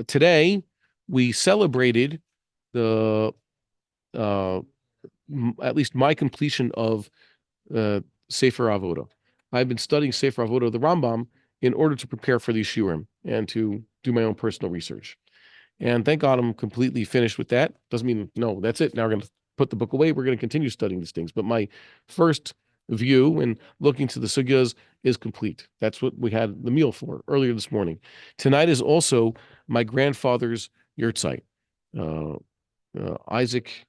Today we celebrated the at least my completion of Sefer Avoda. I've been studying Sefer Avoda, the Rambam, in order to prepare for these shiurim and to do my own personal research. And thank God I'm completely finished with that. Doesn't mean, no, that's it. Now we're going to put the book away. We're going to continue studying these things. But my first view and looking to the sugyas is complete. That's what we had the meal for earlier this morning. Tonight is also my grandfather's yurtzeit. Isaac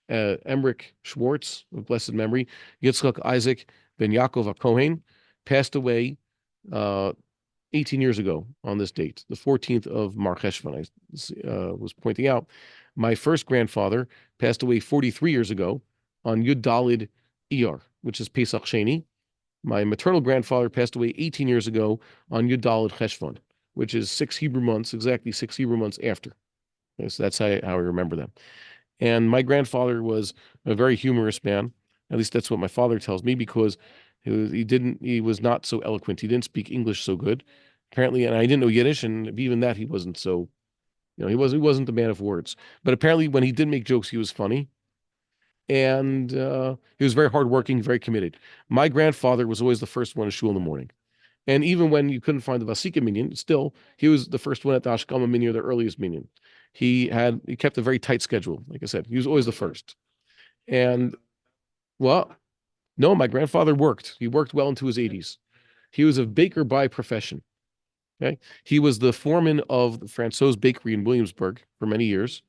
Emmerich Schwartz, of blessed memory, Yitzchak Isaac ben Yaakov HaKohen, passed away 18 years ago on this date, the 14th of Mar Cheshvan. I was pointing out, my first grandfather passed away 43 years ago on Yud Dalid Iyar, which is Pesach Sheni. My maternal grandfather passed away 18 years ago on Yud Dalid Cheshvan, which is 6 Hebrew months, exactly 6 Hebrew months after. Okay, so that's how I remember them. And my grandfather was a very humorous man. At least that's what my father tells me, because he was not so eloquent. He didn't speak English so good, apparently. And I didn't know Yiddish, and even that he wasn't so, he wasn't the man of words. But apparently, when he did make jokes, he was funny, and he was very hardworking, very committed. My grandfather was always the first one to shul in the morning. And even when you couldn't find the Vasika minyan, still, he was the first one at the Ashkama minyan, the earliest minyan. He kept a very tight schedule. Like I said, he was always the first. And, well, no, my grandfather worked. He worked well into his 80s. He was a baker by profession. Okay. He was the foreman of the Francois Bakery in Williamsburg for many years.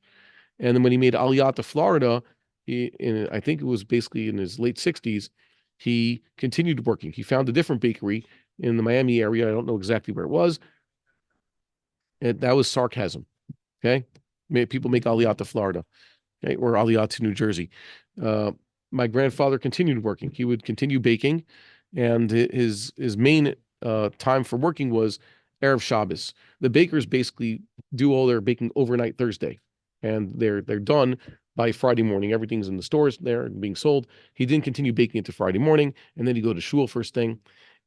And then when he made Aliyah to Florida, I think it was basically in his late 60s, he continued working. He found a different bakery in the Miami area. I don't know exactly where it was. And that was sarcasm. Okay. People make Aliyah to Florida, okay, or Aliyah to New Jersey. My grandfather continued working. He would continue baking, and his main time for working was Erev Shabbos. The bakers basically do all their baking overnight Thursday, and they're done by Friday morning. Everything's in the stores there and being sold. He didn't continue baking into Friday morning, and then he'd go to shul first thing.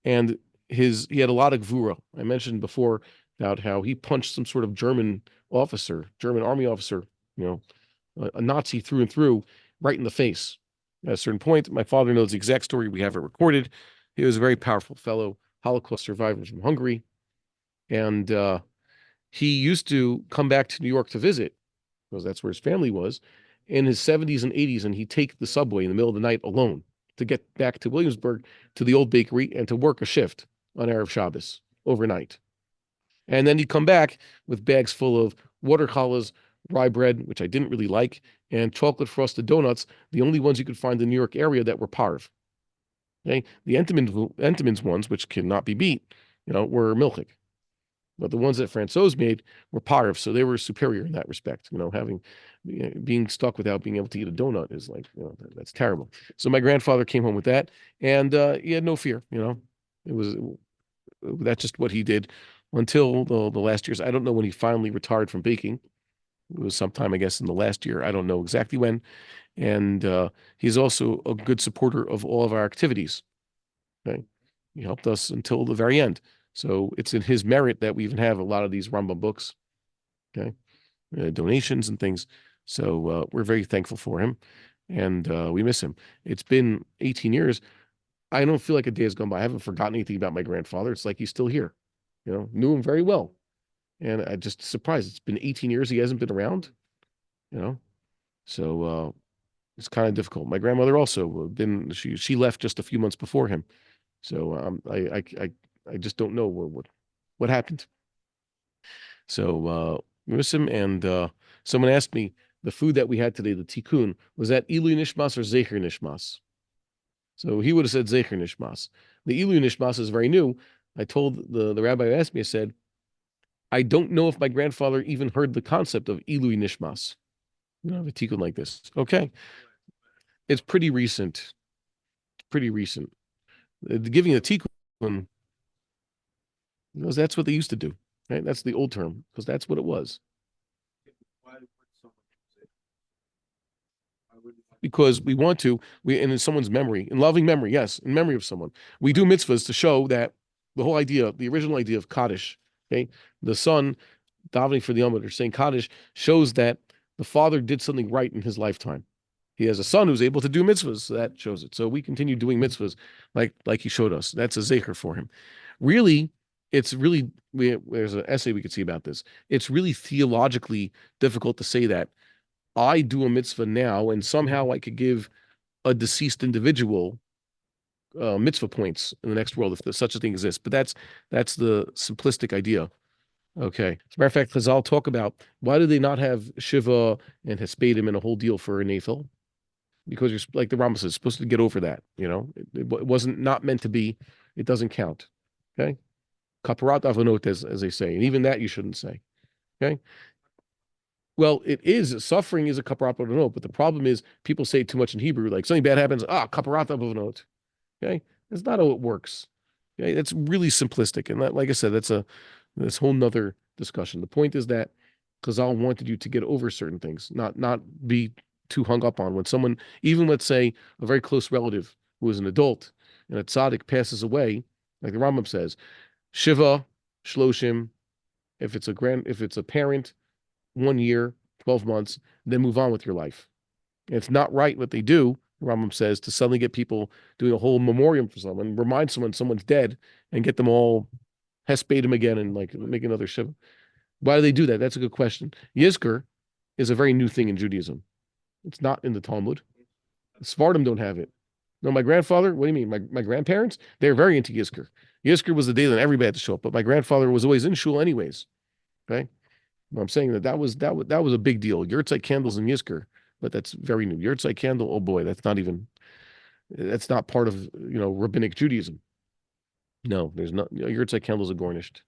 And he had a lot of gvura. I mentioned before about how he punched some sort of German army officer, a Nazi through and through, right in the face. At a certain point, my father knows the exact story. We have it recorded. He was a very powerful fellow, Holocaust survivor from Hungary. And he used to come back to New York to visit, because that's where his family was, in his 70s and 80s, and he'd take the subway in the middle of the night alone to get back to Williamsburg, to the old bakery, and to work a shift on Erev Shabbos overnight. And then he'd come back with bags full of water challahs, rye bread, which I didn't really like, and chocolate frosted donuts, the only ones you could find in the New York area that were parv. Okay? The Entenmann's ones, which cannot be beat, were milchik. But the ones that Francois made were parv, so they were superior in that respect. Being stuck without being able to eat a donut is like, that's terrible. So my grandfather came home with that, and he had no fear. That's just what he did until the last years. I don't know when he finally retired from baking. It was sometime, I guess, in the last year. I don't know exactly when. And he's also a good supporter of all of our activities. Okay, he helped us until the very end. So it's in his merit that we even have a lot of these Rambam books. Okay, donations and things. So we're very thankful for him, and we miss him. It's been 18 years. I don't feel like a day has gone by. I haven't forgotten anything about my grandfather. It's like he's still here. Knew him very well. And I'm just surprised. It's been 18 years. He hasn't been around, So it's kind of difficult. My grandmother also she left just a few months before him. So I just don't know what happened. So we miss him. And someone asked me, the food that we had today, the tikkun, was that Ilui Nishmas or Zecher Nishmas? So he would have said Zecher Nishmas. The Ilui Nishmas is very new. I told the rabbi who asked me, I said, I don't know if my grandfather even heard the concept of Ilui Nishmas. A tikkun like this. Okay. It's pretty recent. Giving a tikkun, because that's what they used to do. Right? That's the old term, because that's what it was. Because we want to, and in someone's memory, in loving memory, yes, in memory of someone, we do mitzvahs to show that the whole idea, the original idea of Kaddish, okay, the son davening for the Yomid or saying Kaddish shows that the father did something right in his lifetime. He has a son who's able to do mitzvahs, so that shows it. So we continue doing mitzvahs like he showed us. That's a zecher for him. Really, there's an essay we could see about this. It's really theologically difficult to say that I do a mitzvah now and somehow I could give a deceased individual mitzvah points in the next world if there's such a thing exists. But that's the simplistic idea. Okay. As a matter of fact, Chazal talk about why do they not have Shiva and Hespedim and a whole deal for a Nathil? Because you're like the Rambam says, supposed to get over that. It wasn't not meant to be. It doesn't count. Okay. Kaparat avonot, as they say, and even that you shouldn't say. Okay. Well, it is suffering is a kaparat avonot, but the problem is people say it too much in Hebrew. Like something bad happens, kaparat avonot. Okay, that's not how it works. Okay, that's really simplistic, and like I said, this whole nother discussion. The point is that Chazal wanted you to get over certain things, not be too hung up on when someone, even let's say a very close relative who is an adult and a tzaddik passes away, like the Rambam says, Shiva, Shloshim, if it's a parent, 1 year, 12 months, then move on with your life. And it's not right what they do, the Rambam says, to suddenly get people doing a whole memoriam for someone, remind someone's dead, and get them all hespedim again and like make another Shiva. Why do they do that? That's a good question. Yizkor is a very new thing in Judaism. It's not in the Talmud. The Sephardim don't have it. No, my grandfather, what do you mean? My grandparents, they're very into Yizkor. Yizkor was the day that everybody had to show up, but my grandfather was always in shul anyways. Okay? I'm saying that was a big deal. Yurtzeit candles and Yizkor, but that's very new. Yurtzeit candle, oh boy, that's not part of rabbinic Judaism. No, there's not. Yurtzeit candles are garnished.